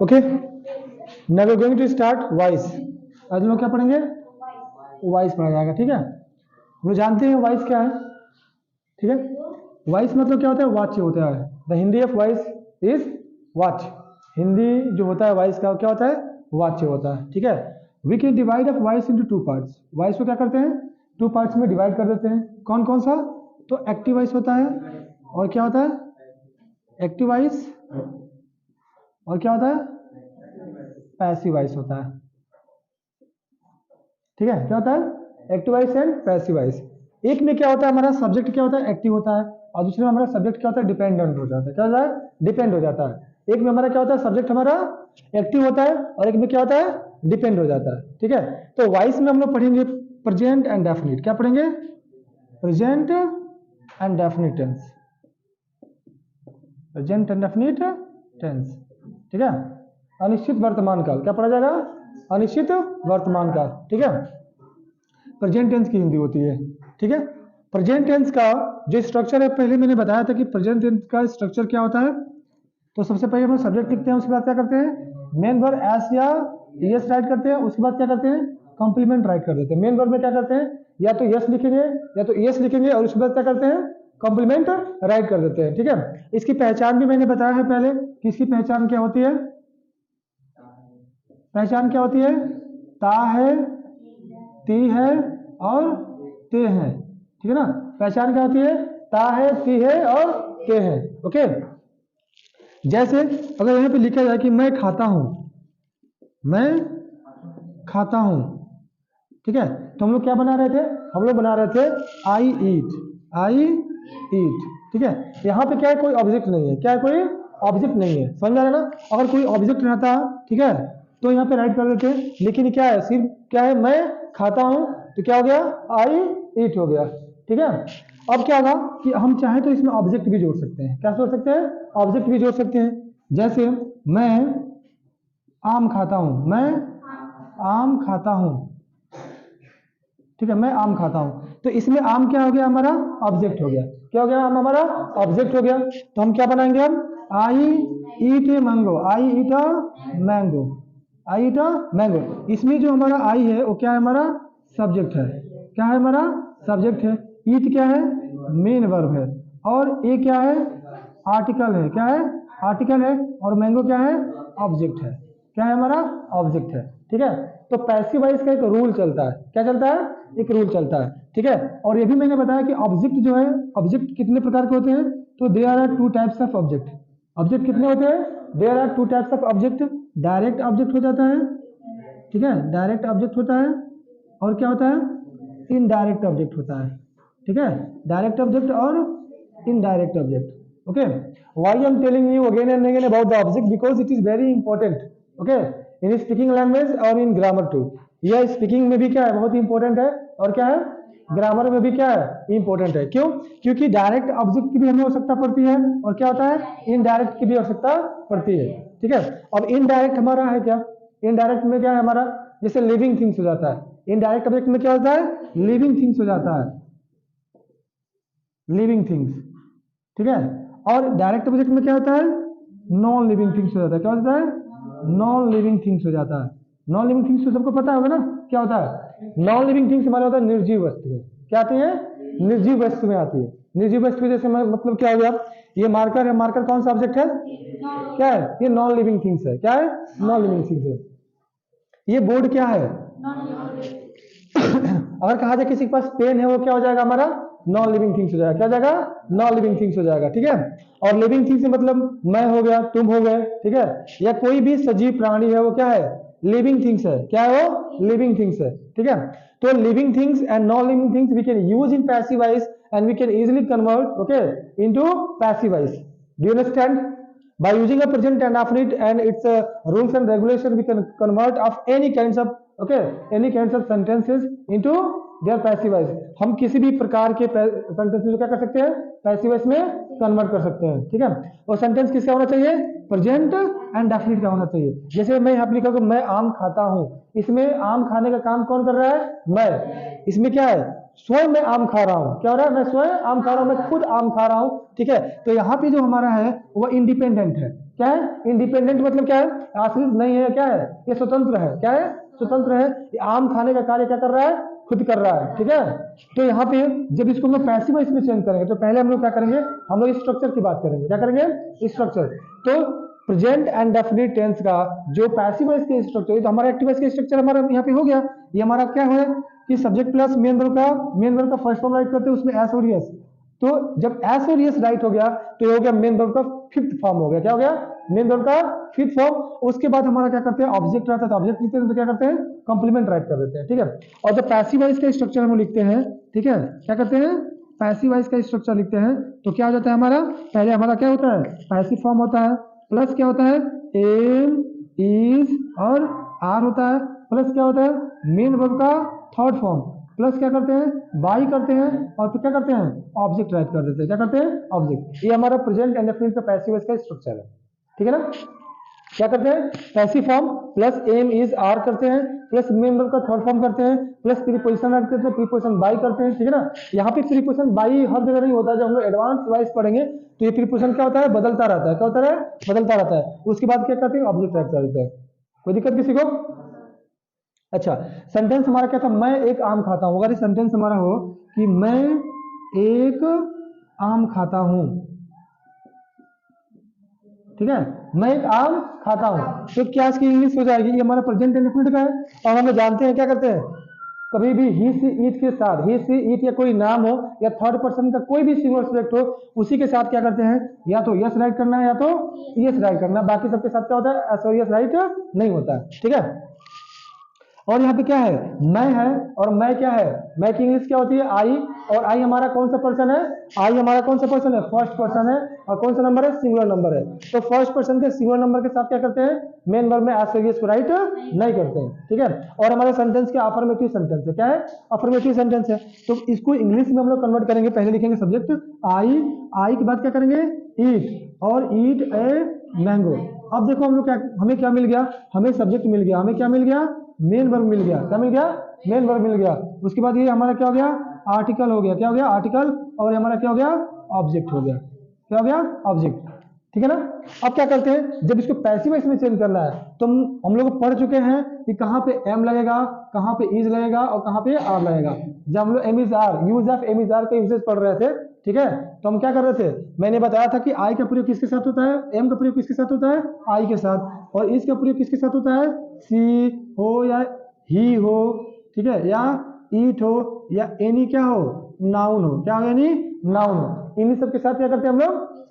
Okay, now we are going to start voice. आज हम लोग क्या पढ़ेंगे? वॉइस पढ़ा जाएगा, ठीक है। हम लोग जानते हैं वॉइस क्या है, ठीक है। वॉइस मतलब क्या होता है? वाच्य होता है। The Hindi of voice is वाच्य। हिंदी जो होता है वॉइस का क्या होता है? वाच्य होता है, ठीक है। We can divide of voice into two parts. Voice को क्या करते हैं? टू पार्ट्स में डिवाइड कर देते हैं। कौन कौन सा? तो एक्टिव वॉइस होता है, और क्या होता है? एक्टिव वॉइस, और क्या होता है? पैसिव वॉइस होता है, ठीक है। क्या होता है? Active voice and passive voice. एक में क्या होता है? हमारा सब्जेक्ट क्या होता है? एक्टिव होता है, और दूसरे में हमारा सब्जेक्ट क्या होता है? डिपेंडेंट हो जाता है। क्या होता है? डिपेंड हो जाता है। एक में हमारा क्या होता है? सब्जेक्ट हमारा एक्टिव होता है, और एक में क्या होता है? डिपेंड हो जाता है, ठीक है। तो वॉइस में हम लोग पढ़ेंगे प्रेजेंट एंड डेफिनिट। क्या पढ़ेंगे? Present indefinite tense, present indefinite tense, ठीक है। अनिश्चित वर्तमान काल क्या पढ़ा जाएगा? अनिश्चित वर्तमान काल, ठीक है। प्रेजेंट टेंस की हिंदी होती है, ठीक है। प्रेजेंट टेंस का जो स्ट्रक्चर है, पहले मैंने बताया था कि प्रेजेंट टेंस का स्ट्रक्चर क्या होता है। तो सबसे पहले हम सब्जेक्ट लिखते हैं, उसके बाद क्या करते हैं? मेन वर्ब एस या यस राइट करते हैं। उसके बाद क्या करते हैं? कॉम्प्लीमेंट राइट कर देते हैं। मेन वर्ब में क्या करते हैं? या तो यस लिखेंगे या तो यस लिखेंगे, और उसके बाद क्या करते हैं? कॉम्प्लीमेंट राइट कर देते हैं, ठीक है। इसकी पहचान भी मैंने बताया है पहले कि इसकी पहचान क्या होती है। पहचान क्या होती है? ता है, ती है और ते है, ठीक है ना। पहचान क्या होती है? ता है, ती है और ते है, ओके। जैसे अगर यहाँ पे लिखा जाए कि मैं खाता हूं, मैं खाता हूं, ठीक है। तो हम लोग क्या बना रहे थे? हम लोग बना रहे थे आई ईट, आई ईट, ठीक है। यहाँ पे क्या है? कोई ऑब्जेक्ट नहीं है। क्या है? कोई ऑब्जेक्ट नहीं है, समझ आ रहा है ना। अगर कोई ऑब्जेक्ट रहता, ठीक है, तो यहाँ पे राइट कर देते हैं। लेकिन क्या है? सिर्फ क्या है? मैं खाता हूं, तो क्या हो गया? आई ईट हो गया, ठीक है। अब क्या होगा कि हम चाहें तो इसमें ऑब्जेक्ट भी जोड़ सकते हैं। क्या जोड़ सकते हैं? ऑब्जेक्ट भी जोड़ सकते हैं। जैसे मैं आम खाता हूं, मैं आम खाता हूं, ठीक है। मैं आम खाता हूं, तो इसमें आम क्या हो गया? हमारा ऑब्जेक्ट हो गया। क्या हो गया? आम हमारा ऑब्जेक्ट हो गया। तो हम क्या बनाएंगे? हम I eat a mango, I eat a mango, I eat a mango. इसमें जो हमारा आई है वो क्या है? हमारा सब्जेक्ट है। क्या है? हमारा सब्जेक्ट है। ईट क्या है? मेन वर्ब है, और ए क्या है? आर्टिकल है। क्या है? आर्टिकल है। और मैंगो क्या है? ऑब्जेक्ट है। क्या है? हमारा ऑब्जेक्ट है, ठीक है। तो पैसिव वॉइस का एक रूल चलता है। क्या चलता है? एक रूल चलता है, ठीक है। और ये भी मैंने बताया कि ऑब्जेक्ट जो है, ऑब्जेक्ट कितने प्रकार के होते हैं? तो there are two types of object. Object कितने होते हैं? There are two types of object. Direct object हो जाता है, ठीक है, डायरेक्ट ऑब्जेक्ट होता है, और क्या होता है? इनडायरेक्ट ऑब्जेक्ट होता है, ठीक है। डायरेक्ट ऑब्जेक्ट और indirect object, okay. Why I am telling you again and again about the object? Because it is very important, okay, in speaking language और इन ग्रामर टू। यह स्पीकिंग में भी क्या है? बहुत इंपॉर्टेंट है, और क्या है? ग्रामर में भी क्या है? इंपॉर्टेंट है। क्यों? क्योंकि डायरेक्ट ऑब्जेक्ट की भी हमें आवश्यकता पड़ती है, और क्या होता है? इनडायरेक्ट की भी आवश्यकता पड़ती है, ठीक है। अब इनडायरेक्ट हमारा है क्या? इनडायरेक्ट में क्या है हमारा? जैसे लिविंग थिंग्स हो जाता है। इनडायरेक्ट ऑब्जेक्ट में क्या होता है? लिविंग थिंग्स हो जाता है, लिविंग थिंग्स, ठीक है। और डायरेक्ट ऑब्जेक्ट में क्या होता है? नॉन लिविंग थिंग्स हो जाता है। क्या होता है? नॉन लिविंग थिंग्स हो जाता है। नॉन लिविंग थिंग्स तो सबको पता होगा ना क्या होता है? नॉन लिविंग थिंग्स हमारा होता है निर्जीव वस्तु है। क्या आती है? निर्जीव वस्तु में आती है। निर्जीव वस्तु जैसे मतलब क्या हो गया? ये मार्कर है। मार्कर कौन सा ऑब्जेक्ट है? क्या है? ये नॉन लिविंग थिंग्स है। क्या है? नॉन लिविंग थिंग्स है। ये बोर्ड क्या है? अगर कहा जाए किसी के पास पेन है, वो क्या हो जाएगा? हमारा नॉन लिविंग थिंग्स हो जाएगा। क्या हो जाएगा? नॉन लिविंग थिंग्स हो जाएगा, ठीक है। और लिविंग थिंग्स मतलब मैं हो गया, तुम हो गए, ठीक है, या कोई भी सजीव प्राणी है, वो क्या है? लिविंग थिंग्स है। क्या है वो? लिविंग थिंग्स है, ठीक है। तो living things and non living things we can use in passive voice and we can easily convert, okay, into passive voice. Do you understand? By using a present and definite and its rules and regulation, we can convert of any kinds of, okay, any kinds of sentences into their passive voice. हम किसी भी प्रकार के sentence को क्या कर सकते हैं? पैसिव वॉइस में कन्वर्ट कर सकते हैं, ठीक है। और सेंटेंस किसका होना चाहिए? प्रेजेंट एंड डेफिनिट का होना चाहिए। जैसे मैं यहाँ पे लिखा मैं आम खाता हूँ, इसमें आम खाने का काम कौन कर रहा है? मैं। इसमें क्या है? स्वयं मैं आम खा रहा हूँ। क्या हो रहा है? मैं स्वयं आम खा रहा हूँ, मैं खुद आम खा रहा हूँ। ठीक है, तो यहाँ पे जो हमारा है वो इंडिपेंडेंट है। क्या है? इंडिपेंडेंट मतलब क्या है? आश्रित नहीं है। क्या है? ये स्वतंत्र है। क्या है? स्वतंत्र है। ये आम खाने का कार्य क्या कर रहा है? खुद कर रहा है। ठीक है, तो यहाँ पे जब इसको हम लोग पैसिव वॉइस में चेंज करेंगे तो पहले हम लोग क्या करेंगे? हम लोग स्ट्रक्चर की बात करेंगे। क्या करेंगे? स्ट्रक्चर। तो प्रेजेंट एंड डेफिनिट टेंस का जो पैसिव वॉइस के स्ट्रक्चर, तो हमारा एक्टिव वॉइस का स्ट्रक्चर हमारा यहाँ पे हो गया। ये हमारा क्या है कि सब्जेक्ट प्लस मेन वर्ब का फर्स्ट फॉर्म राइट करते हैं, उसमें एस और यस। तो जब एस और यस राइट हो गया तो ये हो गया मेन वर्ब का फिफ्थ फॉर्म हो गया। क्या हो गया? मेन वर्ब का फिफ्थ फॉर्म। उसके बाद हमारा क्या करते हैं? ऑब्जेक्ट रहता है, तो ऑब्जेक्ट लिखते हैं तो क्या करते हैं? कंप्लीमेंट राइट कर देते हैं। ठीक है, और जब पैसिव वॉइस का स्ट्रक्चर हम लिखते हैं, ठीक है, क्या करते हैं? पैसिव वॉइस का स्ट्रक्चर लिखते हैं तो क्या हो जाता है हमारा? पहले हमारा क्या होता है? पैसिव फॉर्म होता है, प्लस क्या होता है? एम, इज और आर होता है, प्लस क्या होता है? मेन वर्ब का थर्ड फॉर्म, प्लस क्या करते हैं? बाई करते हैं और फिर क्या करते हैं? ऑब्जेक्ट राइट कर देते हैं। क्या करते हैं? ऑब्जेक्ट। ये हमारा प्रेजेंट एंड डेफिनिट का पैसिव वॉइस का स्ट्रक्चर है। ठीक है ना? क्या करते हैं? Passive form plus am is are करते हैं, प्लस मेन वर्ब का थर्ड फॉर्म करते हैं, प्लस प्रीपोजिशन ऐड करते हैं, प्रीपोजिशन बाई करते हैं। ठीक है ना? यहाँ पे प्रीपोजिशन बाई हर जगह नहीं होता। जब हम लोग एडवांस वाइज पढ़ेंगे तो ये प्रीपोजिशन क्या होता है? बदलता रहता है। क्या होता है? बदलता रहता है। उसके बाद क्या करते हैं? ऑब्जेक्ट राइट कर देते हैं। कोई दिक्कत किसी को? अच्छा, सेंटेंस हमारा क्या था? मैं एक आम खाता हूं। अगर ये सेंटेंस हमारा हो कि मैं एक आम खाता हूं, ठीक है, मैं एक आम खाता हूं, तो क्या इसकी इंग्लिश हो जाएगी? ये हमारा प्रेजेंट इंडेफिनिट का है और हम जानते हैं क्या करते हैं? कभी भी ही सी ईट के साथ, ही सी ईट या कोई नाम हो या थर्ड पर्सन का कोई भी सिंगुलर सब्जेक्ट हो, उसी के साथ क्या करते हैं? या तो यस राइट करना है या तो यस राइट करना है। बाकी सबके साथ क्या होता है? एस और यस राइट नहीं होता है। ठीक है, और यहाँ पे क्या है? मैं है, और मैं क्या है? मैं की इंग्लिश क्या होती है? आई। और आई हमारा कौन सा पर्सन है? आई हमारा कौन सा पर्सन है? फर्स्ट पर्सन है। और कौन सा नंबर है? सिंगुलर नंबर है। तो फर्स्ट पर्सन के सिंगुलर नंबर के साथ क्या करते हैं? मेन वर्ब में एस और यस को राइट नहीं करते हैं। ठीक है, और हमारे सेंटेंस क्या? अफर्मेटिव सेंटेंस है। क्या है? अफर्मेटिव सेंटेंस है। तो इसको इंग्लिश में हम लोग कन्वर्ट करेंगे। पहले लिखेंगे सब्जेक्ट आई, आई के बाद क्या करेंगे? ईट, और ईट ए मैंगो। अब देखो हम लोग क्या, हमें क्या मिल गया? हमें सब्जेक्ट मिल गया, हमें क्या मिल गया? मेन वर्ब मिल गया। क्या मिल गया? मेन वर्ब मिल गया। उसके बाद ये हमारा क्या हो गया? आर्टिकल हो गया। क्या हो गया? आर्टिकल। और ये हमारा क्या हो गया? ऑब्जेक्ट हो गया। क्या हो गया? ऑब्जेक्ट। ठीक है ना? अब क्या करते हैं? जब इसको पैसिव वॉइस में चेंज करना है तो हम लोग पढ़ चुके हैं कि कहाँ पे एम लगेगा, कहाँ पे इज लगेगा और कहाँ पे आर लगेगा। जब हम लोग am is are, use of am is are का यूजेज पढ़ रहे थे, ठीक है, तो हम क्या कर रहे थे? मैंने बताया था कि आई का प्रयोग किसके साथ होता है? एम का प्रयोग किसके साथ होता है? आई के साथ। और इस का प्रयोग किसके साथ होता है? सी हो या ही हो, ठीक है, या ईट हो या एनी क्या हो? नाउन हो। क्या हो? एनी नाउन हो। इन्हीं सब के साथ क्या करते हैं हम लोग?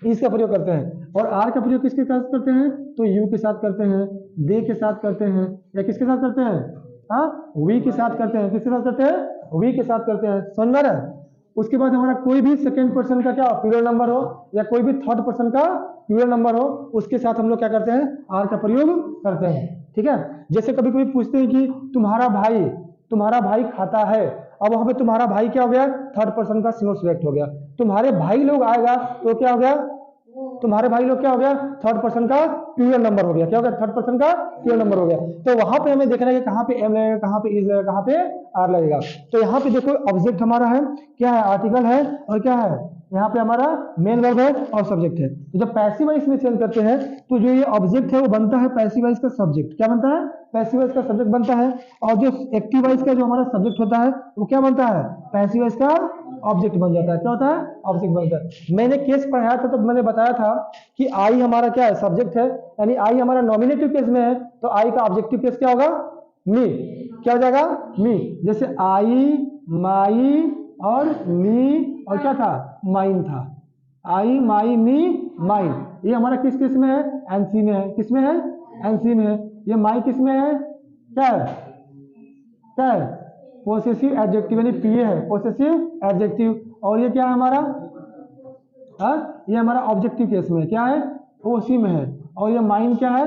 इसका प्रयोग करते हैं। और आर का प्रयोग किसके साथ करते हैं? तो यू के साथ करते हैं, दे के साथ करते हैं, या किसके साथ करते हैं? हाँ, वी के साथ करते हैं। किसके साथ करते हैं? वी के साथ करते हैं। समझ रहे हैं? उसके बाद हमारा कोई भी सेकेंड पर्सन का क्या प्लूरल नंबर हो या कोई भी थर्ड पर्सन का प्लूरल नंबर हो, उसके साथ हम लोग क्या करते हैं? आर का प्रयोग करते हैं। ठीक है, जैसे कभी कभी पूछते हैं कि तुम्हारा भाई खाता है। अब वहां पे तुम्हारा भाई क्या हो गया? थर्ड पर्सन का सिंगुलर सिलेक्ट हो गया। तुम्हारे भाई लोग आएगा तो क्या हो गया? तुम्हारे भाई लोग क्या हो गया? थर्ड पर्सन का प्लूरल नंबर हो गया। क्या हो गया? थर्ड पर्सन का प्लूरल नंबर हो गया। तो वहां पे हमें देखना है कि कहाँ पे एम लगेगा, कहाँ पे इज लगेगा, कहाँ पे आर लगेगा। तो यहाँ पे देखो ऑब्जेक्ट हमारा है, क्या है? आर्टिकल है, और क्या है? यहाँ पे हमारा मेन वर्ब है और सब्जेक्ट है। तो जब पैसिव वॉइस में चेंज करते हैं तो जो ये ऑब्जेक्ट है वो बनता है पैसिव वॉइस का सब्जेक्ट। क्या बनता है? पैसिव वॉइस का सब्जेक्ट बनता है। और जो एक्टिव वॉइस का जो हमारा सब्जेक्ट होता है वो क्या बनता है? पैसिव वॉइस का ऑब्जेक्ट बन जाता है। क्या होता है? ऑब्जेक्ट बनता है। मैंने केस पढ़ाया था तो मैंने बताया था कि आई हमारा क्या है? सब्जेक्ट है, यानी आई हमारा नॉमिनेटिव केस में है तो आई का ऑब्जेक्टिव केस क्या होगा? मी। क्या हो जाएगा? मी। जैसे आई, माई और मी, और क्या था? माइन था। आई, माई, मी, माइन। ये हमारा किस केस में है? एनसी में है। किस में है? एनसी में है। ये माई किस में है? क्या है? क्या है? पोसेसिव एडजेक्टिव, यानी पीए है, पोसेसिव एडजेक्टिव। और ये क्या है हमारा? ये हमारा ऑब्जेक्टिव केस में क्या है? ओसी में है। और ये माइन क्या है?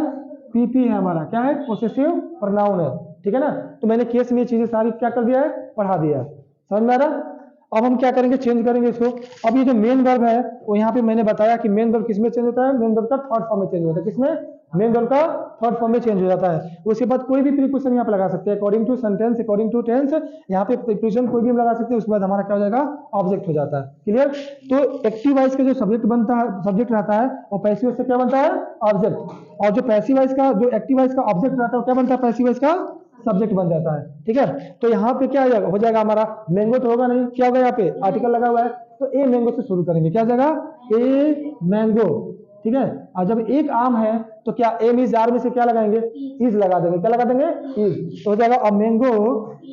पीपी है हमारा। क्या है? पोसेसिव प्रोनाउन है। ठीक है ना? तो मैंने केस में ये चीजें सारी क्या कर दिया है? पढ़ा दिया है। समझ में आ रहा? अब हम क्या करेंगे, चेंज करेंगे इसको। अब ये जो मेन वर्ब है वो यहाँ पे मैंने बताया कि मेन वर्ब किसमें चेंज होता है, मेन वर्ब का थर्ड फॉर्म में चेंज होता है। किसमें? मेन वर्ब का थर्ड फॉर्म में चेंज हो जाता है। उसके बाद कोई भी प्रीपोजिशन यहाँ पे लगा सकते हैं, according to sentence, according to tense, यहाँ पे प्रीपोजिशन कोई भी लगा सकते हैं। उसके बाद हमारा क्या हो जाएगा, ऑब्जेक्ट हो जाता है। क्लियर? तो एक्टिव वॉइस का जो सब्जेक्ट बनता है, सब्जेक्ट रहता है, और पैसिव वॉइस से क्या बनता है, ऑब्जेक्ट। और जो पैसिव वॉइस का, जो एक्टिव वॉइस का ऑब्जेक्ट रहता है वो क्या बनता है, पैसिव वॉइस का सब्जेक्ट बन जाता है। ठीक है, तो यहाँ पे क्या हो जाएगा हमारा, मैंगो तो होगा नहीं, क्या होगा, यहाँ पे आर्टिकल लगा हुआ है, तो ए मैंगो से शुरू करेंगे। क्या हो जाएगा, ए मैंगो। ठीक है, और जब एक आम है तो क्या एम इज आर में से क्या लगाएंगे, इज लगा देंगे। क्या लगा देंगे, इज। तो हो जाएगा अ मैंगो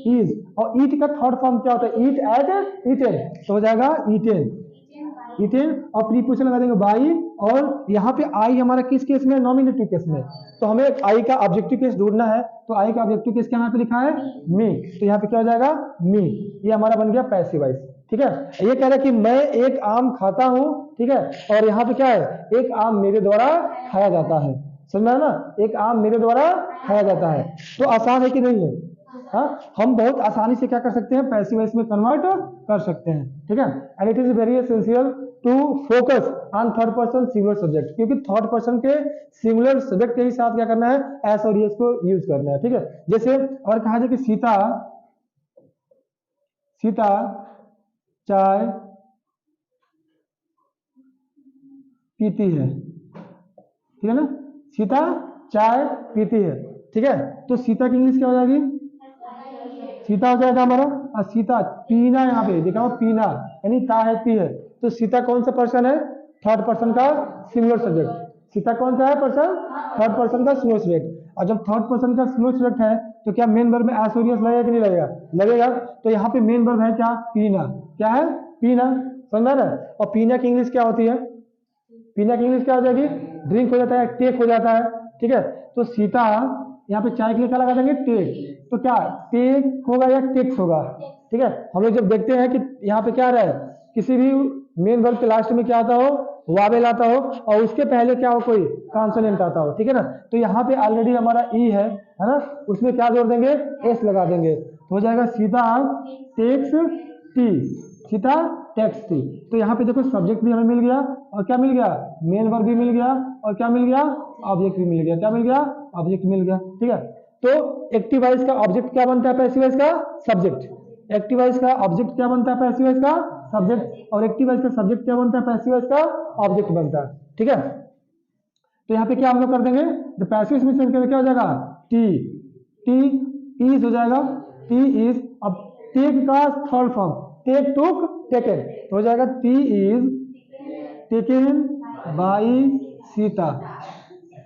इज। और ईट का थर्ड फॉर्म क्या होता है, ईट एट ईटेन, तो हो जाएगा ईटेन, ईटेन। और प्रीपोजिशन लगा देंगे बाई। और यहाँ पे आई हमारा किस केस में, नॉमिनेटिव केस में। तो हमें आई का ऑब्जेक्टिव केस ढूंढना है, तो आई का ऑब्जेक्टिव केस क्या यहाँ पे लिखा है, मी। तो यहाँ पे क्या हो जाएगा, मी। ये हमारा बन गया पैसिव वॉइस। ठीक है, ये कह रहा है कि मैं एक आम खाता हूं। ठीक है, और यहाँ पे क्या है, एक आम मेरे द्वारा खाया जाता है। समझ में आया ना, एक आम मेरे द्वारा खाया जाता है। तो आसान है कि नहीं है? हाँ, हम बहुत आसानी से क्या कर सकते हैं, पैसिव वॉइस में कन्वर्ट कर सकते हैं। ठीक है, and it is very essential to focus on third person singular subject, क्योंकि थर्ड पर्सन के सिंगुलर सब्जेक्ट के ही साथ क्या करना है, एस और एस को यूज करना है। ठीक है, जैसे अगर कहा जाए कि सीता चाय पीती है। ठीक है ना, सीता चाय पीती है। ठीक है, तो सीता की इंग्लिश क्या हो जाएगी, सीता हो जाएगा हमारा। और सीता पीना, यहाँ पे देखा हो पीना, यानी ता है पी है। तो सीता कौन सा पर्सन है, थर्ड पर्सन का सिंगुलर सब्जेक्ट। सीता कौन सा है पर्सन, थर्ड पर्सन का सिंगुलर सब्जेक्ट। और जब थर्ड पर्सन का सिंगुलर सब्जेक्ट है तो क्या मेन वर्ब में एस और एस लगेगा कि नहीं लगेगा, लगेगा। तो यहाँ पे मेन वर्ब है क्या, पीना। क्या है, पीना। समझ रहे? और पीना की इंग्लिश क्या होती है, पीना की इंग्लिश क्या हो जाएगी, ड्रिंक हो जाता है, टेक हो जाता है। ठीक है, तो सीता यहाँ पे चाय के लिए क्या लगा देंगे, टेक। तो क्या टेक होगा या टेक्स होगा। ठीक है, हम लोग जब देखते हैं कि यहाँ पे क्या रहा है, किसी भी मेन वर्ब के लास्ट में क्या आता हो, वावेल आता हो, और उसके पहले क्या हो, कोई कॉन्सोनेंट आता हो। ठीक है ना, तो यहाँ पे ऑलरेडी हमारा ई है ना, उसमें क्या जोड़ देंगे, एस लगा देंगे। तो हो जाएगा Sita takes tea, Sita takes tea. तो यहाँ पे देखो सब्जेक्ट भी हमें मिल गया, और क्या मिल गया, मेन वर्ब भी मिल गया, और क्या मिल गया, ऑब्जेक्ट भी मिल गया। क्या मिल गया, ऑब्जेक्ट मिल गया। ठीक है, तो एक्टिव वॉइस का ऑब्जेक्ट क्या बनता है, पैसिव वॉइस का सब्जेक्ट। एक्टिव वॉइस का ऑब्जेक्ट क्या बनता है, पैसिव वॉइस का सब्जेक्ट। और एक्टिव वॉइस का सब्जेक्ट क्या बनता है, पैसिव वॉइस का ऑब्जेक्ट बनता है। ठीक है, तो यहाँ पे क्या हम लोग कर देंगे, जब पैसिव में चेंज करेंगे क्या हो जाएगा, टी इज हो जाएगा, टी इज। अब टेक का third form, take took taken, तो हो जाएगा tea is taken by Sita.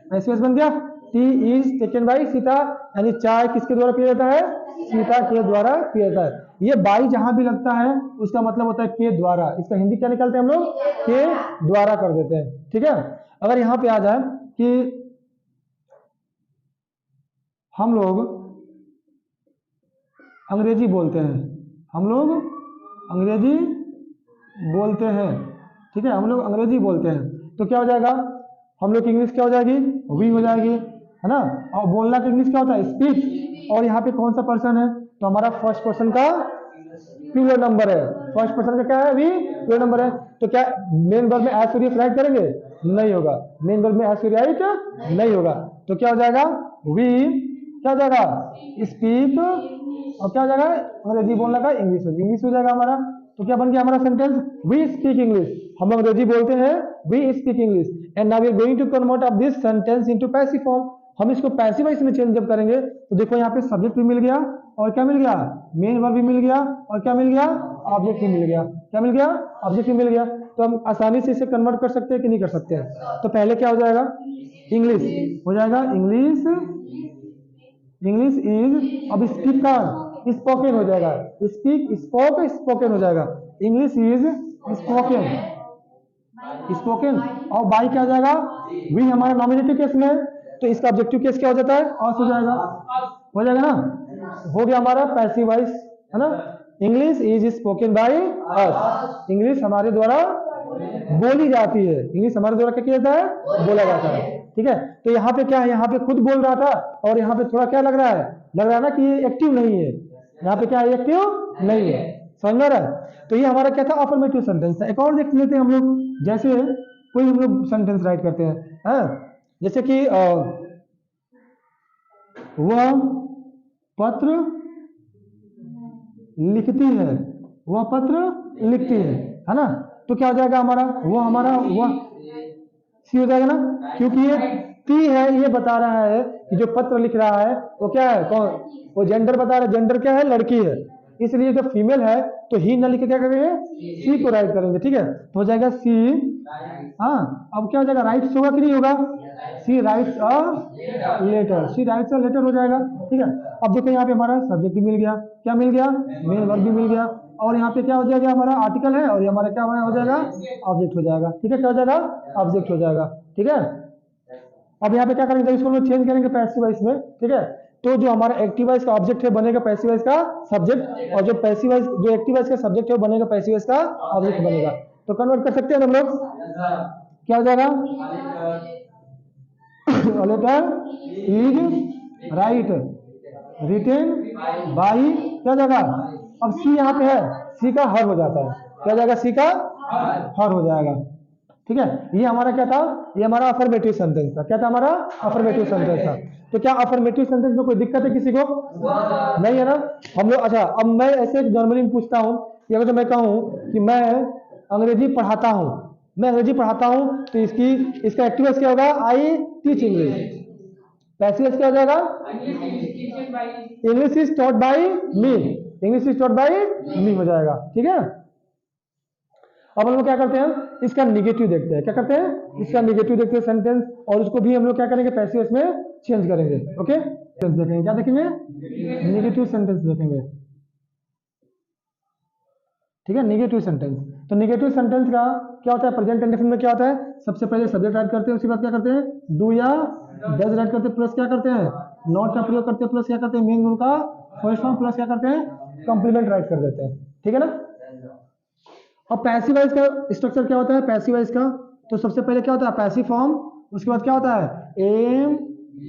Passive बन गया, tea is taken by Sita, यानी चाय किसके द्वारा पिया जाता है, सीता के द्वारा पिया जाता है। ये बाई जहां भी लगता है उसका मतलब होता है के द्वारा। इसका हिंदी क्या निकालते हैं हम लोग, के द्वारा कर देते हैं। ठीक है, अगर यहां पे आ जाए कि हम लोग अंग्रेजी बोलते हैं, हम लोग अंग्रेजी बोलते हैं। ठीक है, हम लोग अंग्रेजी बोलते हैं, तो क्या हो जाएगा, हम लोग की इंग्लिश क्या हो जाएगी, वी हो जाएगी, है ना। और बोलना का इंग्लिश क्या होता है, स्पीक। और यहाँ पे कौन सा पर्सन है, तो हमारा फर्स्ट पर्सन का प्लूरल नंबर है। फर्स्ट पर्सन का क्या है, वी प्लूरल नंबर है। तो क्या मेन वर्ब में एस और एस राइट करेंगे, नहीं होगा। मेन वर्ब में एस और राइट नहीं होगा, तो क्या हो जाएगा, वी क्या हो जाएगा, स्पीक। और क्या हो जाएगा, अंग्रेजी बोलने का इंग्लिश हो जाएगा हमारा। तो क्या बन गया हमारा सेंटेंस, वी स्पीक इंग्लिश, हम अंग्रेजी बोलते हैं, we speak English. And now we are going to convert of this sentence into passive form. हम इसको पैसिव वॉइस में चेंज जब करेंगे तो देखो यहाँ पे सब्जेक्ट भी मिल गया, और क्या मिल गया, मेन वर्ब भी मिल गया, और क्या मिल गया, ऑब्जेक्ट भी मिल गया। क्या मिल गया, ऑब्जेक्ट भी मिल गया। तो हम आसानी से इसे कन्वर्ट कर सकते हैं कि नहीं कर सकते हैं। तो पहले क्या हो जाएगा, इंग्लिश हो जाएगा, इंग्लिश इज। अब स्पीक का स्पोकन हो जाएगा, स्पीक स्पोक स्पोकन हो जाएगा। English is spoken. और बाई क्या हो जाएगा, वी हमारा नॉमिनेटिव केस में, तो इसका ऑब्जेक्टिव केस क्या हो जाता है, अस हो जाएगा। हो जाएगा ना, हो गया हमारा पैसिव वॉइस, है ना। English is spoken by us, English हमारे द्वारा बोली जाती है। इंग्लिश हमारे द्वारा क्या किया जाता है, बोला जाता है। ठीक है, तो यहाँ पे क्या है, यहाँ पे खुद बोल रहा था, और यहाँ पे थोड़ा क्या लग रहा है ना कि ये एक्टिव नहीं है। यहाँ पे क्या है, एक्टिव नहीं है। समझ में आ रहा है? तो ये हमारा क्या था, अफर्मेटिव सेंटेंस था। एक और देख लेते हैं हम लोग, जैसे कोई हम लोग सेंटेंस राइट करते हैं, जैसे कि वह पत्र लिखती है, वह पत्र लिखती है ना? तो क्या हो जाएगा हमारा, वो हमारा वह सी हो जाएगा ना, क्योंकि ये ती है, ये बता रहा है कि जो पत्र लिख रहा है वो क्या है, कौन, वो जेंडर बता रहा है, जेंडर क्या है, लड़की है, इसलिए जो फीमेल है तो ही ना लिख के क्या करेंगे, सी को राइट करेंगे, ठीक है? तो हो जाएगा सी, हाँ अब क्या हो जाएगा, राइट्स होगा कि नहीं होगा, she writes a letter, she writes a letter हो जाएगा, ठीक है? अब देखो यहाँ पे हमारा सब्जेक्ट भी मिल गया, क्या मिल गया, मेन वर्ब भी मिल गया, और यहाँ पे क्या हो जाएगा, हमारा आर्टिकल है, और ये हमारा क्या हो जाएगा, ऑब्जेक्ट हो जाएगा, ठीक है? क्या हो जाएगा, ऑब्जेक्ट हो जाएगा, ठीक है? अब यहाँ पे क्या करेंगे, इसको हम लोग चेंज करेंगे पैसिव वॉइस में, ठीक है? तो जो हमारा एक्टिव वॉइस का ऑब्जेक्ट है बनेगा पैसिव वॉइस का सब्जेक्ट, और जो पैसिव वॉइस, जो एक्टिव वॉइस का सब्जेक्ट है वो बनेगा पैसिव वॉइस का ऑब्जेक्ट बनेगा। तो कन्वर्ट कर सकते हैं हम लोग, क्या हो जाएगा, letter is write written by, क्या हो जाएगा, अब सी यहाँ पे है, सी का हर हो जाता है, क्या हो जाएगा, सी का हर हो जाएगा, ठीक है? ये हमारा क्या था, ये हमारा अफर्मेटिव सेंटेंस था, क्या था हमारा, अफर्मेटिव सेंटेंस था। तो क्या अफर्मेटिव सेंटेंस में कोई दिक्कत है किसी को, नहीं है ना? हम लोग, अच्छा अब मैं ऐसे नॉर्मली पूछता हूँ कि अगर मैं कहूँ कि मैं अंग्रेजी पढ़ाता हूँ, मैं अंग्रेजी पढ़ाता हूँ, तो इसका एक्टिव वॉइस क्या होगा, I teach English, passive voice क्या हो जाएगा, English is taught by me, English is taught by me हो जाएगा, ठीक है? अब हम लोग क्या करते हैं, इसका निगेटिव देखते हैं, क्या करते हैं, इसका निगेटिव देखते हैं सेंटेंस, और उसको भी हम लोग क्या करेंगे, पैसिव वॉइस में चेंज करेंगे, ओके? देखेंगे, क्या देखेंगे, निगेटिव सेंटेंस देखेंगे, ठीक है? निगेटिव सेंटेंस, तो निगेटिव सेंटेंस का क्या होता है, प्रेजेंट इंडेफिनिट में क्या होता है, सबसे पहले सब्जेक्ट राइट करते हैं, उसके बाद क्या करते हैं, डू या डज राइट करते हैं, प्लस क्या करते हैं, नॉट का प्रयोग करते हैं, प्लस क्या करते हैं, मेन रूल का फर्स्ट फॉर्म, प्लस क्या करते हैं, कंप्लीमेंट राइट कर देते हैं, ठीक है ना? और पैसिव वॉइस का स्ट्रक्चर क्या होता है, पैसिव वॉइस का, तो सबसे पहले क्या होता है, पैसिव फॉर्म, उसके बाद क्या होता है, एम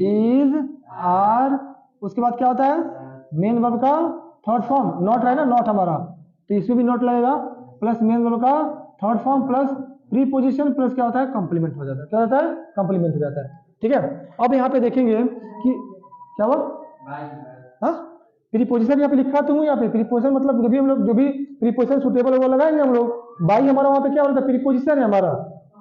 इज आर, उसके बाद क्या होता है, मेन वर्ब का थर्ड फॉर्म, नॉट रहा है ना, नॉट हमारा, तो इसमें भी नॉट लगेगा, प्लस मेन वर्ब का third form, plus preposition, plus क्या होता है, कंप्लीमेंट हो जाता है, क्या होता है, कंप्लीमेंट हो जाता है, ठीक है? अब यहाँ पे देखेंगे कि क्या हुआ, हाँ प्रीपोजिशन यहाँ पे लिखा तो हूँ, यहाँ पे प्रीपोजिशन मतलब जो भी हम लोग, जो भी प्रीपोजिशन सुटेबल वो लगाएंगे हम लोग, बाई हमारा वहाँ पे क्या होता है, प्रीपोजिशन है हमारा,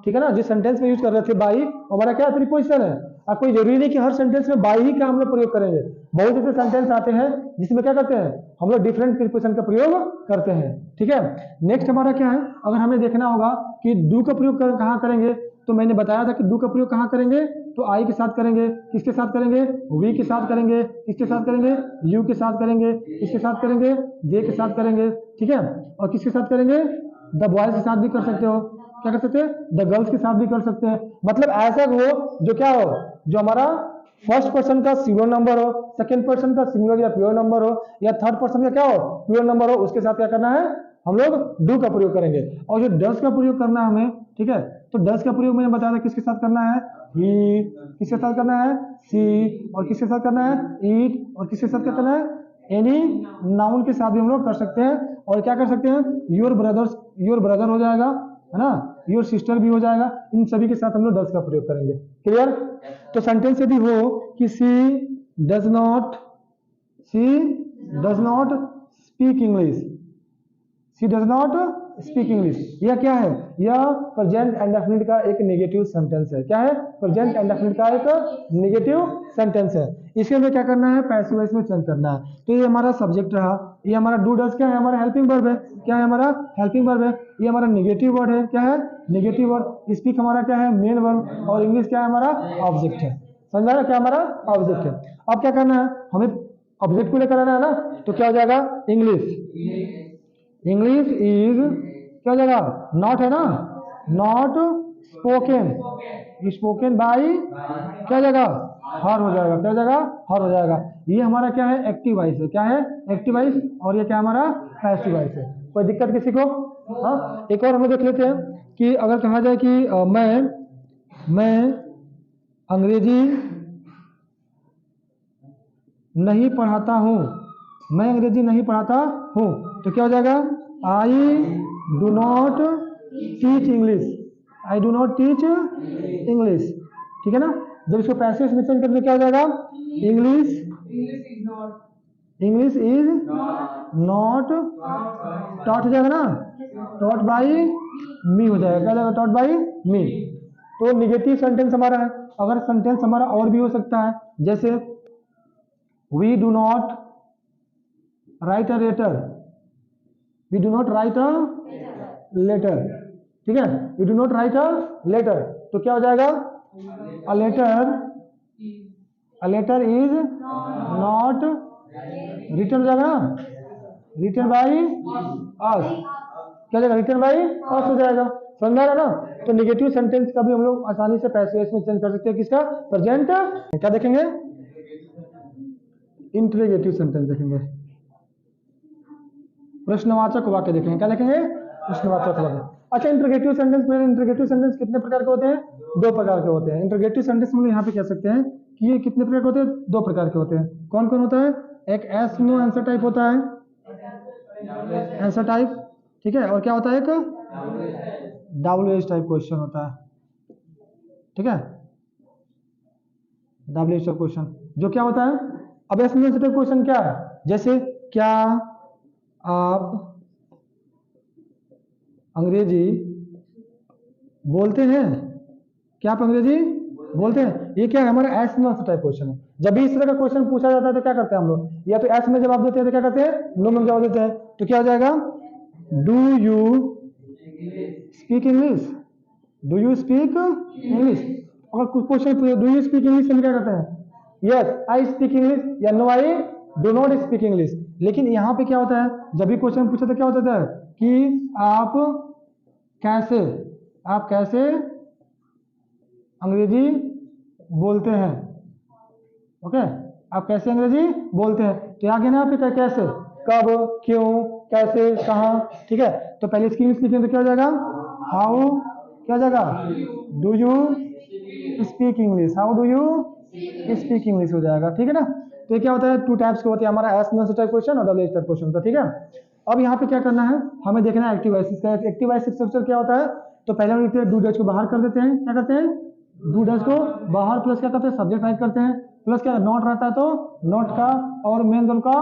ठीक है ना? जिस सेंटेंस में यूज कर रहे थे बाई, हमारा क्या प्रीपोजिशन है। अब कोई जरूरी नहीं कि हर सेंटेंस में बाई ही का हम लोग प्रयोग करेंगे, बहुत ऐसे सेंटेंस आते हैं जिसमें क्या करते हैं, हम लोग डिफरेंट प्रीपोजिशन का प्रयोग करते हैं, ठीक है? नेक्स्ट हमारा क्या है, अगर हमें देखना होगा कि डू का प्रयोग कहाँ करेंगे, तो मैंने बताया था कि डू का प्रयोग कहाँ करेंगे, तो आई के साथ करेंगे, किसके साथ करेंगे, वी के साथ करेंगे, किसके साथ करेंगे, यू के साथ करेंगे, किसके साथ करेंगे, दे के साथ करेंगे, ठीक है? और किसके साथ करेंगे, द बॉयज के साथ भी कर सकते हो, क्या कर सकते हैं, द गर्ल्स के साथ भी कर सकते हैं, मतलब ऐसा हो जो क्या हो, जो हमारा फर्स्ट पर्सन का सिंगुलर नंबर हो, सेकंड पर्सन का सिंगुलर या प्योर नंबर हो, या थर्ड पर्सन का क्या हो, प्योर नंबर हो, उसके साथ क्या करना है, हम लोग डू का प्रयोग करेंगे। और जो डज का प्रयोग करना है हमें, ठीक है, तो डज का प्रयोग मैंने बताया था किसके साथ करना है, ही, किसके साथ करना है, सी, और किसके साथ करना है, ईट, और किसके साथ क्या करना है, एनी नाउन के साथ भी हम लोग कर सकते हैं। और क्या कर सकते हैं, योर ब्रदर्स, योर ब्रदर हो जाएगा, है ना, योर सिस्टर भी हो जाएगा, इन सभी के साथ हम लोग डज का प्रयोग करेंगे, क्लियर? तो सेंटेंस यदि हो कि she does not speak English, she does not speak English, यह क्या है, यह प्रेजेंट इंडेफिनिट का एक नेगेटिव सेंटेंस है, क्या है, प्रेजेंट इंडेफिनिट का एक नेगेटिव सेंटेंस है, इसके लिए क्या करना है, पैसिव वॉइस में चेंज करना है। तो ये हमारा सब्जेक्ट रहा, ये हमारा डू डज क्या है, हमारा हेल्पिंग वर्ब है, क्या है हमारा हेल्पिंग वर्ब है, ये हमारा नेगेटिव वर्ड है, क्या है, नेगेटिव वर्ड, स्पीक हमारा क्या है, मेन वर्ब, और इंग्लिश क्या है हमारा ऑब्जेक्ट है, समझ रहा, क्या हमारा ऑब्जेक्ट है। अब क्या करना है, हमें ऑब्जेक्ट को लेकर आना है ना, तो क्या हो जाएगा, इंग्लिश, इंग्लिश इज क्या हो जाएगा, नॉट है ना, नॉट स्पोकन, स्पोकन बाई क्या हो जाएगा, हर हो जाएगा, क्या हो जाएगा, हर हो जाएगा। ये हमारा क्या है, एक्टिव वॉइस है, क्या है, एक्टिव वॉइस, और ये क्या हमारा पैसिव वॉइस है। कोई दिक्कत किसी को? हाँ, एक और हम लोग देख लेते हैं कि अगर कहा जाए कि मैं अंग्रेजी नहीं पढ़ाता हूँ, मैं अंग्रेजी नहीं पढ़ाता हूँ, तो क्या हो जाएगा, आई do not teach English, I do not teach English, ठीक है ना। जब इसको पैसिव में चेंज करके क्या हो जाएगा, इंग्लिश इज नॉट टॉट हो जाएगा ना, टॉट बाई मी हो जाएगा, क्या हो जाएगा, टॉट बाई मी। तो निगेटिव सेंटेंस हमारा है। अगर सेंटेंस हमारा और भी हो सकता है, जैसे we do not write a letter, we do not write a letter, ठीक है, we do not write a letter, तो क्या हो जाएगा, a letter is not written हो जाएगा ना, रिटन बाई अस, क्या जाएगा, रिटन बाई अस हो जाएगा, समझ में आ रहा ना। तो नेगेटिव सेंटेंस का भी हम लोग आसानी से पैसिव में चेंज कर सकते हैं, किसका, प्रेजेंट, क्या देखेंगे, इंटरोगेटिव सेंटेंस देखेंगे, प्रश्नवाचक वाक्य देखेंगे, क्या देखेंगे, प्रश्नवाचक वाक्य। अच्छा, इंटरोगेटिव सेंटेंस में, इंटरोगेटिव सेंटेंस कितने प्रकार के होते हैं, 2 प्रकार के होते हैं। इंटरोगेटिव सेंटेंस हम लोग यहाँ पे कह सकते हैं कि ये कितने प्रकार के होते हैं, 2 प्रकार के होते हैं। कौन कौन होता है, एक एस नो आंसर टाइप होता है, आंसर टाइप, ठीक है, और क्या होता है, एक WH टाइप क्वेश्चन होता है, ठीक है, WH टाइप क्वेश्चन जो क्या होता है। अब yes no answer type question क्या है, जैसे क्या आप अंग्रेजी बोलते हैं, क्या आप अंग्रेजी बोलते हैं, ये क्या है, हमारा एस नो टाइप क्वेश्चन है। जब भी इस तरह का क्वेश्चन पूछा जाता है तो क्या करते हैं हम लोग, या तो एस में जवाब देते हैं तो क्या करते हैं, नो में जवाब देते हैं, तो क्या हो जाएगा, do you speak English, do you speak English. अगर कुछ question do you speak English, हम क्या करते हैं, यस आई स्पीक इंग्लिश, या no I do not speak English. लेकिन यहाँ पे क्या होता है, जब भी क्वेश्चन पूछा तो क्या होता है कि आप कैसे अंग्रेजी बोलते हैं, ओके, आप कैसे अंग्रेजी बोलते हैं, तो आगे ना आप कैसे, कब, क्यों, कैसे, कहाँ, ठीक है। तो पहले इसकी इंग्लिश लिखेंगे तो क्या हो जाएगा, हाउ, क्या हो जाएगा, do you speak English, how do you speak English हो जाएगा, ठीक है ना। तो ये क्या होता है, 2 टाइप्स के होते हैं, हमारा एस नो टाइप क्वेश्चन और WH टाइप क्वेश्चन होता है, ठीक है। अब यहाँ पे क्या करना है, हमें देखना है एक्टिव वॉइस का। एक्टिव वॉइस स्ट्रक्चर क्या होता है, तो पहले हम लिखते हैं डू डैश को बाहर कर देते हैं, क्या करते हैं, डू डैश को बाहर, प्लस क्या करते हैं, सब्जेक्ट राइट करते हैं, प्लस क्या नॉट रहता है तो नॉट का और मेन वर्ब का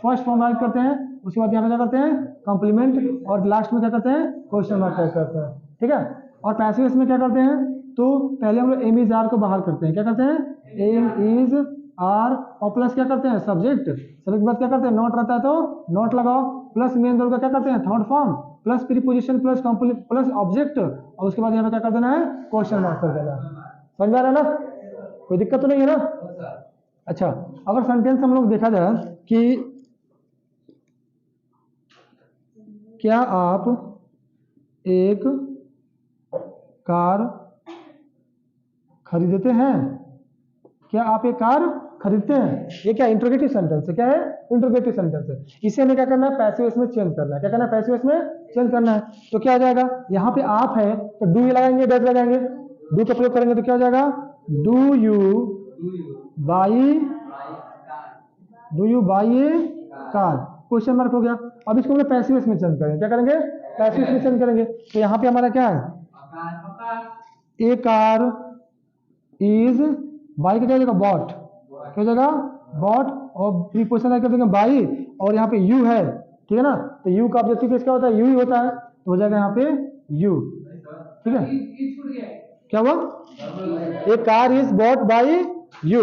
फर्स्ट फॉर्म राइट करते हैं, उसके बाद यहाँ पे क्या करते हैं, कॉम्प्लीमेंट, और लास्ट में क्या करते हैं, क्वेश्चन मार्क टाइप करते हैं, ठीक है। और पैसिव में क्या करते हैं, तो पहले हम लोग एम इज आर को बाहर करते हैं, क्या करते हैं, एम इज आर, और प्लस क्या करते हैं, सब्जेक्ट के बाद क्या करते हैं, नॉट रहता है तो नॉट लगाओ, प्लस मेन वर्ब का क्या करते हैं, third form, plus preposition, plus plus object, और उसके बाद यहाँ पे क्या कर देना है, क्वेश्चन मार्क कर देना है। समझ में आ रहा है ना, कोई दिक्कत तो नहीं है ना। अच्छा, अगर सेंटेंस हम लोग देखा जाए कि क्या आप एक कार खरीदते हैं, क्या आप एक कार खरीदते हैं, ये क्या इंटरोगेटिव सेंटेंस है, क्या है, इंटरोगेटिव सेंटेंस है। इसे हमें क्या करना है, पैसिव में चेंज करना है, क्या करना है, पैसिव में चेंज करना है। तो क्या आ जाएगा, यहाँ पे आप है तो डू लगाएंगे, डज लगाएंगे, डू का प्रयोग करेंगे तो क्या हो जाएगा, do you by A car, question mark हो गया। अब इसको हम पैसिव में चेंज करेंगे, क्या करेंगे, पैसिव में चेंज करेंगे। तो यहाँ पे हमारा क्या है, ए कार इज बाई का क्या हो जाएगा, बॉट, क्या हो जाएगा, बॉट, और प्रीपोजिशन कर देंगे बाई, और यहाँ पे यू है, ठीक है ना, तो यू का ऑब्जेक्टिव केस क्या होता है, यू ही होता है, तो हो जाएगा यहाँ पे यू, ठीक है। क्या हुआ, a car is bought by you.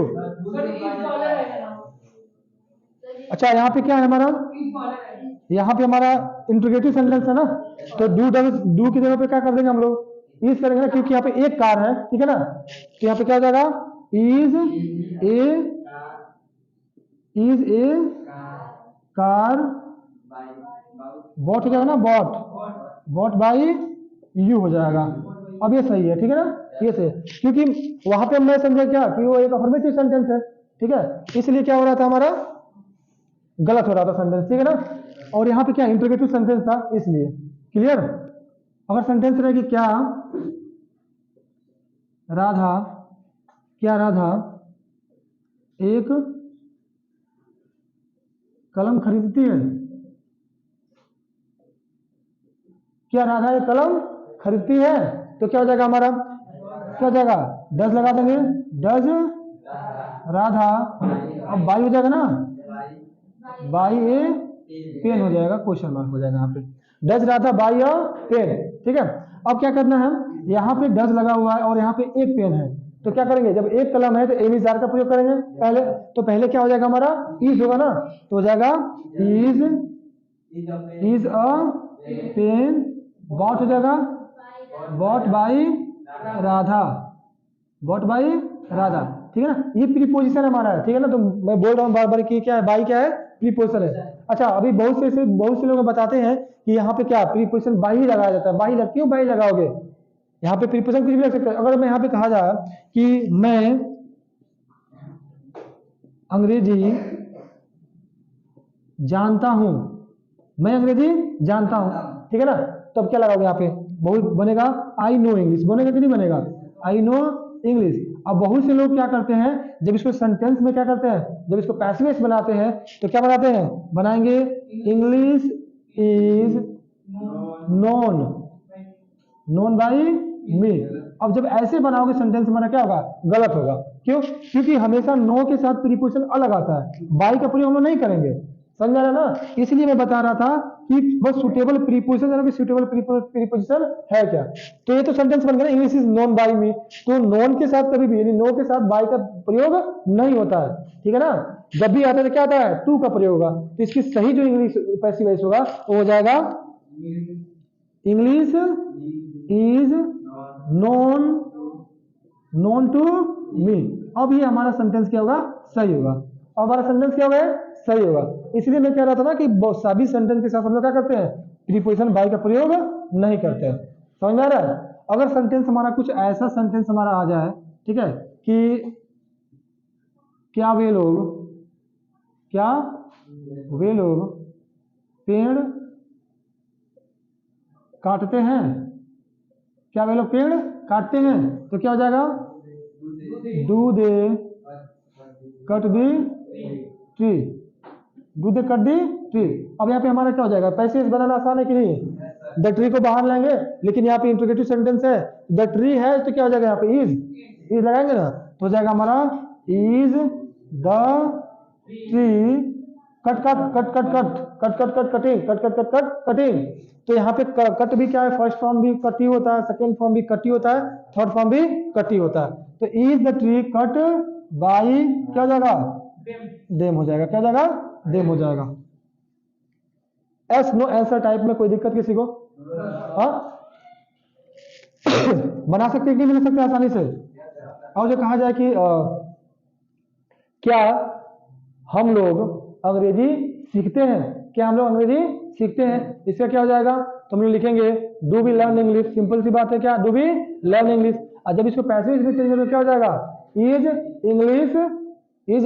अच्छा, यहाँ पे क्या है हमारा, यहाँ पे हमारा इंट्रोगेटिव सेंटेंस है ना, तो डू की जगह पे क्या कर देंगे हम लोग, इज करेंगे ना, क्योंकि यहाँ पे एक कार है, ठीक है ना, तो यहाँ पे क्या हो जाएगा, इज ए कार, बॉट हो जाएगा ना, बॉट बाई यू हो जाएगा। अब ये सही है, ठीक है ना, ये सही है, क्योंकि वहां पे मैं समझा क्या कि वो एक अफर्मेटिव सेंटेंस है, ठीक है, इसलिए क्या हो रहा था, हमारा गलत हो रहा था सेंटेंस, ठीक है ना। और यहाँ पे क्या इंटरोगेटिव सेंटेंस था, इसलिए क्लियर। अगर सेंटेंस रहे कि क्या राधा एक कलम खरीदती है, क्या राधा एक कलम खरीदती है? तो क्या हो जाएगा हमारा, क्या हो जाएगा, डज लगा देंगे, डज राधा, अब बाई हो जाएगा ना, बाई ए पेन हो जाएगा, क्वेश्चन मार्क हो जाएगा यहाँ पे, does Radha buy a pen. ठीक है, अब क्या करना है, यहाँ पे डज लगा हुआ है और यहाँ पे एक पेन है, तो क्या करेंगे, जब एक कलम है तो एम इज आर का प्रयोग करेंगे पहले, तो पहले क्या हो जाएगा हमारा, इज होगा ना, तो हो जाएगा इज अ पेन बॉट हो जाएगा, bot by Radha, bot by Radha. ठीक है ना, ये प्रीपोजिशन हमारा है। ठीक है ना, तो मैं बोल रहा हूँ बार बार कि क्या है, बाई क्या है, प्रीपोजिशन है। अच्छा, अभी बहुत से लोग बताते हैं कि यहाँ पे क्या प्रीपोजिशन बाई ही लगाया जाता है, बाई लग, क्यों बाई लगाओगे, यहाँ पे प्रीपोजिशन कुछ भी लग सकता है। अगर मैं यहाँ पे कहा जाए कि मैं अंग्रेजी जानता हूं, मैं अंग्रेजी जानता हूं, ठीक है ना, तब क्या लगाओगे यहाँ पे, बहुत बनेगा आई नो इंग्लिश, बनेगा कि नहीं बनेगा, आई नो इंग्लिश। अब बहुत से लोग क्या करते हैं, जब इसको सेंटेंस में क्या करते हैं, जब इसको पैसिव वॉइस बनाते हैं तो क्या बनाते हैं, बनाएंगे English is known, known by me. अब जब ऐसे बनाओगे सेंटेंस हमारा क्या होगा, गलत होगा। क्यों, क्योंकि हमेशा नो के साथ प्रीपोजिशन अलग आता है, बाई का प्रयोग हम लोग नहीं करेंगे, समझ रहा है ना। इसलिए मैं बता रहा था कि बस सुटेबल प्रीपोजिशन, सुटेबल प्रीपोजिशन है क्या, तो ये तो सेंटेंस बन गया इंग्लिश इज नोन बाय मी, तो नोन के साथ कभी भी यानी नो के साथ बाय का प्रयोग नहीं होता है। ठीक है ना, जब भी आता है तो क्या आता है, टू का प्रयोग होगा, तो इसकी सही जो इंग्लिश पैसिव वॉइस होगा वो हो जाएगा English is known, known to me. अब ये हमारा सेंटेंस क्या होगा, सही होगा, अब हमारा सेंटेंस क्या होगा, सही होगा। इसलिए मैं कह रहा था ना कि सभी सेंटेंस के साथ हम लोग क्या करते हैं, प्रीपोजिशन बाय का प्रयोग नहीं करते हैं, समझ में आ रहा है। अगर सेंटेंस हमारा कुछ ऐसा सेंटेंस हमारा आ जाए, ठीक है, कि क्या वे लोग पेड़ काटते हैं, क्या वे लोग पेड़ काटते हैं, तो क्या हो जाएगा, do they cut the tree, do they cut the tree. अब यहाँ पे हमारा क्या हो जाएगा, पैसेज बनाना आसान है कि नहीं, द ट्री को बाहर लाएंगे, लेकिन यहाँ पे इंट्रोगेटिव सेंटेंस है, द ट्री है, तो क्या हो जाएगा यहाँ पे इज लगाएंगे ना, तो हो जाएगा हमारा is the tree cut cut cut cut cut cut cut cut cutting cut cut cut cut cutting. तो यहाँ पे कट भी क्या है, फर्स्ट फॉर्म भी कटी होता है, सेकेंड फॉर्म भी कटी होता है, थर्ड फॉर्म भी कटी होता है। तो is the tree cut by क्या हो जाएगा, देम हो जाएगा, क्या हो जाएगा, देम हो जाएगा। एस नो आंसर टाइप में कोई दिक्कत किसी को, हाँ बना सकते हैं कि नहीं बना सकते आसानी से। और जो कहा जाए कि क्या हम लोग अंग्रेजी सीखते हैं, क्या हम लोग अंग्रेजी सीखते हैं, इसका क्या हो जाएगा, तो हम लोग लिखेंगे do we learn English, simple सी बात है, क्या डू वी लर्न इंग्लिश। और जब इसको पैसिव में चेंज करें तो क्या हो जाएगा, इज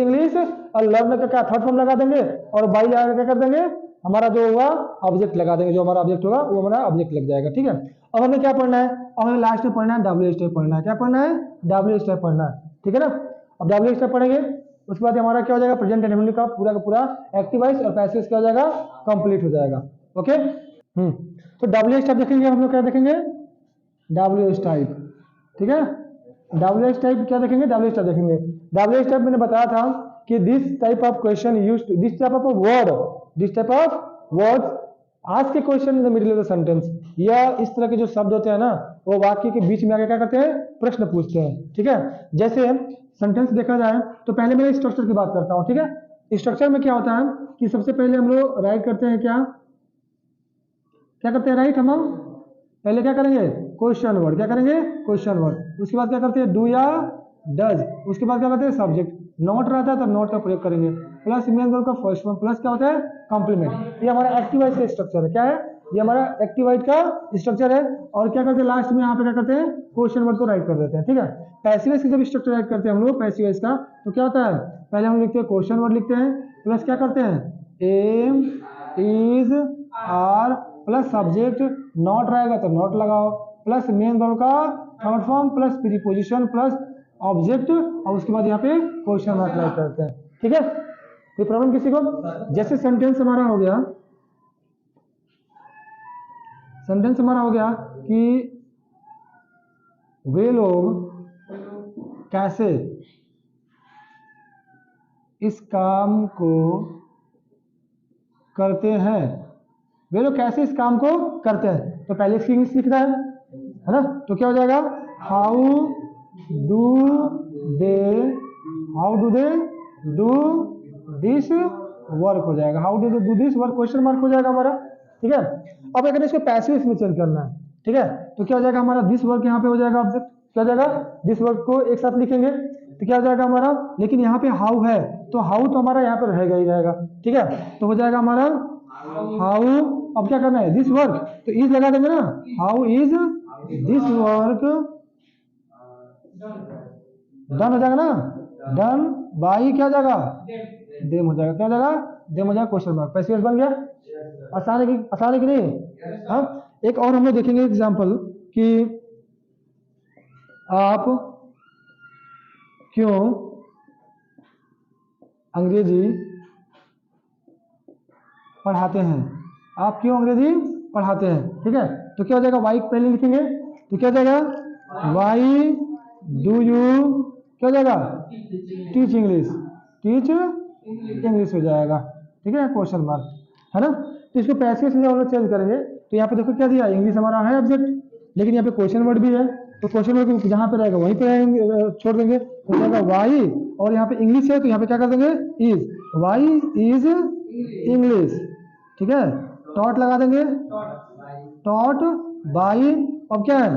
इंग्लिश, और लर्न का क्या थर्ड फॉर्म लगा देंगे, और बाई लगा क्या कर देंगे, हमारा जो होगा ऑब्जेक्ट लगा देंगे, जो हमारा ऑब्जेक्ट होगा वो हमारा ऑब्जेक्ट लग जाएगा। ठीक है, अब हमें क्या पढ़ना है, अब हमें लास्ट में पढ़ना है डब्ल्यू स्टेप पढ़ना है, क्या पढ़ना है, डब्ल्यू स्टेप पढ़ना है। ठीक है ना, अब डब्ल्यू स्टेप पढ़ेंगे, उसके बाद हमारा क्या हो जाएगा, प्रेजेंट इंडेफिनिट का पूरा एक्टिव वॉइस और पैसिव क्या हो जाएगा, कंप्लीट हो जाएगा। ओके, तो डब्ल्यू स्टेप देखेंगे हम लोग, क्या देखेंगे, डब्ल्यू स्टेप। ठीक है, डब्ल्यू स्टेप क्या देखेंगे, डब्ल्यू स्टेप देखेंगे। डब्ल्यू स्टेप मैंने बताया था कि this type of question used, this type of word आज के question in the middle of the sentence, या इस तरह के जो शब्द होते हैं ना, वो वाक्य के बीच में आके क्या करते हैं, प्रश्न पूछते हैं। ठीक है, जैसे सेंटेंस देखा जाए तो पहले मैं स्ट्रक्चर की बात करता हूं। ठीक है, स्ट्रक्चर में क्या होता है कि सबसे पहले हम लोग राइट करते हैं, क्या करते हैं, राइट हम पहले क्या करेंगे, क्वेश्चन वर्ड, क्या करेंगे, क्वेश्चन वर्ड। उसके बाद क्या करते हैं, डू या डज। उसके बाद क्या करते हैं, सब्जेक्ट, नॉट रहता है तो नॉट का प्रयोग करेंगे, प्लस मेन वर्ब का फर्स्ट फॉर्म, प्लस क्या होता है, कॉम्प्लीमेंट। ये हमारा एक्टिव वॉइस का स्ट्रक्चर है, क्या है, ये हमारा एक्टिव वॉइस का स्ट्रक्चर है। और क्या करते हैं, लास्ट में यहाँ पे क्या करते हैं, क्वेश्चन वर्ड को राइट कर देते हैं। ठीक है, पैसिव वॉइस का जब स्ट्रक्चर राइट करते हैं हम लोग पैसिव वॉइस का, तो क्या होता है, पहले हम लिखते हैं क्वेश्चन वर्ड लिखते हैं, प्लस क्या करते हैं, am is are, plus subject, not रहेगा तो नॉट लगाओ, प्लस मेन वर्ब का third form, plus preposition, plus object, और उसके बाद यहाँ पे क्वेश्चन मार्क राइट करते हैं। ठीक है, कोई प्रॉब्लम किसी को। जैसे सेंटेंस हमारा हो गया, सेंटेंस हमारा हो गया कि वे लोग कैसे इस काम को करते हैं, वे लोग कैसे इस काम को करते हैं। तो पहले इसकी इंग्लिश लिखना है ना, तो क्या हो जाएगा, how do they do this work हो जाएगा, how do they do this work, question mark हो जाएगा हमारा। ठीक है, अब अगर इसको पैसिव में चेंज करना है, ठीक है, तो क्या हो जाएगा हमारा, दिस वर्क यहाँ पे हो जाएगा ऑब्जेक्ट, क्या हो जाएगा, दिस वर्क को एक साथ लिखेंगे तो क्या हो जाएगा हमारा, लेकिन यहाँ पे हाउ है तो हाउ तो हमारा यहाँ पे रहेगा ही रहेगा। ठीक है, तो हो जाएगा हमारा हाउ, अब क्या करना है, दिस वर्क, तो इज लगा देंगे ना, how is this work done हो जाएगा ना, डन बाई क्या हो जाएगा, देम हो जाएगा, क्या हो जाएगा, देम हो जाएगा, क्वेश्चन मार्क, पैसिव बन गया। आसान है कि नहीं। हाँ, एक और हम लोग देखेंगे एग्जांपल कि आप क्यों अंग्रेजी पढ़ाते हैं, आप क्यों अंग्रेजी पढ़ाते हैं। ठीक है, तो क्या हो जाएगा, वाई पहले लिखेंगे तो क्या हो जाएगा, वाई डू यू क्या हो जाएगा, टीच इंग्लिश हो जाएगा। ठीक है, क्वेश्चन मार्क है ना। तो इसको पैसिव से हम लोग चेंज करेंगे तो यहाँ पे देखो क्या दिया, इंग्लिश हमारा है ऑब्जेक्ट, लेकिन यहाँ पे क्वेश्चन वर्ड भी है, तो क्वेश्चन वर्ड जहाँ पे रहेगा वहीं पे छोड़ देंगे, तो जाएगा वाई, और यहाँ पे इंग्लिश है तो यहाँ पे क्या कर देंगे, इज, वाई इज इंग्लिश। ठीक है, टॉट लगा देंगे, टॉट बाई, अब क्या है,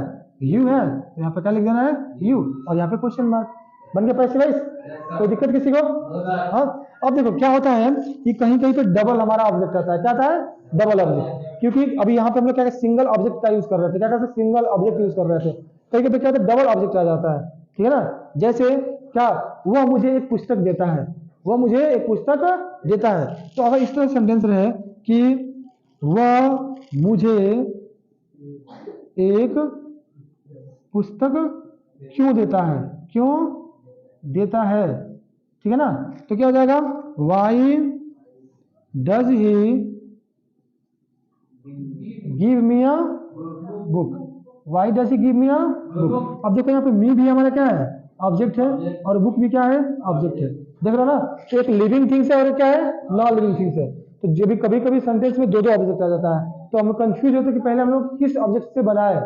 यू है तो यहाँ पे क्या लिख देना है, यू, और यहाँ पे क्वेश्चन मार्क, बन गया पैसिव। कोई दिक्कत किसी को। हाँ, अब देखो क्या होता है कि कहीं कहीं पे डबल हमारा ऑब्जेक्ट आता है, क्या आता है, डबल ऑब्जेक्ट, क्योंकि अभी यहाँ पे हम लोग क्या सिंगल ऑब्जेक्ट का यूज कर रहे थे, क्या कहते हैं, सिंगल ऑब्जेक्ट यूज कर रहे थे, कहीं कहीं क्या डबल ऑब्जेक्ट आ जाता है। ठीक है ना, जैसे क्या, वह मुझे एक पुस्तक देता है, वह मुझे एक पुस्तक देता है, तो अगर इस तरह सेंटेंस रहे कि वह मुझे एक पुस्तक क्यों देता है, क्यों देता है। ठीक है ना, तो क्या हो जाएगा, Y does he give me a book, Y does he give me a book. अब देखो यहाँ पे मी भी हमारा क्या है, ऑब्जेक्ट है, और बुक भी क्या है, ऑब्जेक्ट है, देख रहे हो ना। तो एक लिविंग थिंग्स है और क्या है, नॉन लिविंग थिंग्स है, तो जो भी कभी कभी सेंटेंस में दो दो ऑब्जेक्ट आ जाता है, तो हम कंफ्यूज होते कि पहले हम लोग किस ऑब्जेक्ट से बनाए,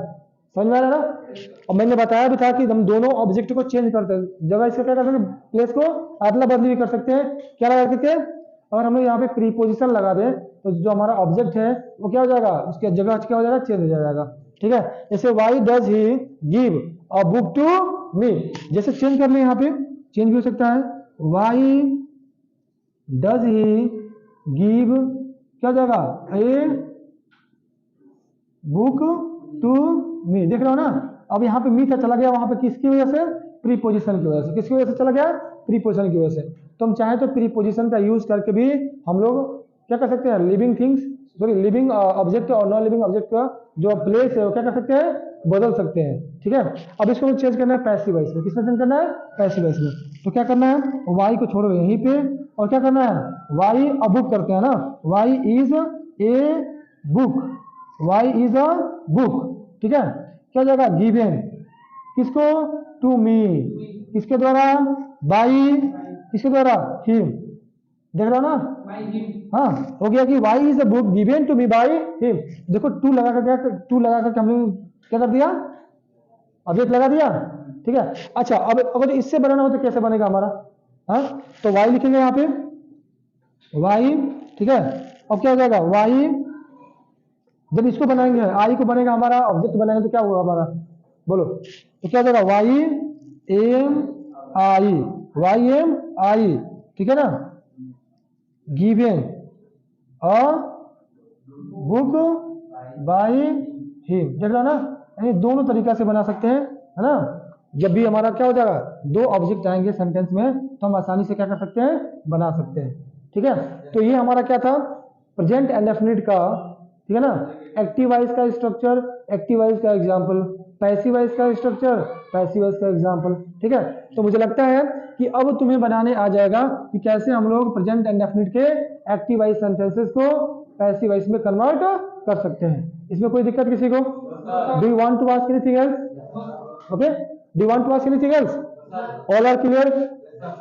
समझ में आ रहा है ना। और मैंने बताया भी था कि हम दोनों ऑब्जेक्ट को चेंज करते हैं, जगह इसका क्या करते हैं, प्लेस को अदला बदली भी कर सकते हैं, क्या लगा सकते हैं, अगर हम लोग यहाँ पे प्रीपोजिशन लगा दें तो जो हमारा ऑब्जेक्ट है वो क्या हो जाएगा, उसकी जगह क्या हो जाएगा, चेंज हो जाएगा। ठीक है, जैसे why does he give a book to me, जैसे चेंज कर ले, यहाँ पे चेंज भी हो सकता है, वाई डज ही गिव क्या हो जाएगा, ए बुक टू मी, देख रहे हो ना। अब यहाँ पे मी था, चला गया वहां पे किसकी वजह से, प्रीपोजिशन की वजह से, किसकी वजह से चला गया, प्रीपोजिशन की वजह से। तो हम चाहे तो प्रीपोजिशन का यूज करके भी हम लोग क्या कर सकते हैं, living things, sorry living object और नॉन लिविंग ऑब्जेक्ट का जो प्लेस है वो क्या कर सकते हैं, बदल सकते हैं। ठीक है, अब इसको चेंज करना है पैसिव वॉइस में, किसमें चेंज करना है, पैसिव वॉइस में। तो क्या करना है, वाई को छोड़ो यहीं पे, और क्या करना है, वाई अ बुक करते हैं ना, why is a book, why is a book. ठीक है, क्या हो जाएगा, गिवन किसको, टू मी, किसके द्वारा, बाई, किसके द्वारा, हिम, देख रहे हो ना। हाँ, हो गया कि why is a book given to me by him. देखो टू लगा कर क्या, टू लगा कर हमने क्या कर दिया, ऑब्जेक्ट लगा दिया। ठीक है, अच्छा अब अगर इससे बनाना हो तो कैसे बनेगा हमारा, हाँ, तो वाई लिखेंगे यहाँ पे, वाई। ठीक है, अब क्या हो जाएगा, वाई, जब इसको बनाएंगे आई को बनेगा हमारा ऑब्जेक्ट बनाएंगे तो क्या होगा हमारा, बोलो, तो क्या हो जाएगा, वाई एम आई, वाई एम आई। ठीक है ना, given a book by him, देख रहे हो ना, यानी दोनों तरीका से बना सकते हैं, है ना। जब भी हमारा क्या हो जाएगा, दो ऑब्जेक्ट आएंगे सेंटेंस में तो हम आसानी से क्या कर सकते हैं, बना सकते हैं। ठीक है, तो ये हमारा क्या था, प्रेजेंट इंडेफिनिट का, ठीक है ना, एक्टिव वॉइस का स्ट्रक्चर, एक्टिव वॉइस का एग्जांपल, पैसिव वॉइस का स्ट्रक्चर, पैसिव वॉइस का एग्जांपल। ठीक है, तो मुझे लगता है कि अब तुम्हें बनाने आ जाएगा कि कैसे हम लोग प्रेजेंट इंडेफिनिट के एक्टिव वॉइस सेंटेंसेस को पैसिव वॉइस में कन्वर्ट कर सकते हैं। इसमें कोई दिक्कत किसी को? Do you want to ask anything else? Okay, do you want to ask anything else? All are clear?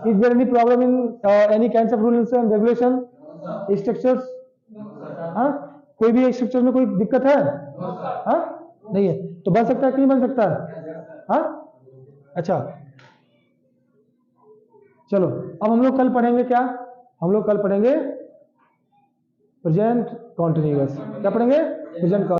Is there any problem in any kinds of rules and regulation structures? हाँ, कोई भी स्ट्रक्चर में कोई दिक्कत है? हाँ, नहीं है तो बन सकता है कि नहीं बन सकता है? हाँ, अच्छा चलो अब हम लोग कल पढ़ेंगे क्या? हम लोग कल पढ़ेंगे प्रेजेंट कॉन्टिन्यूअस। क्या पढ़ेंगे? प्रेजेंट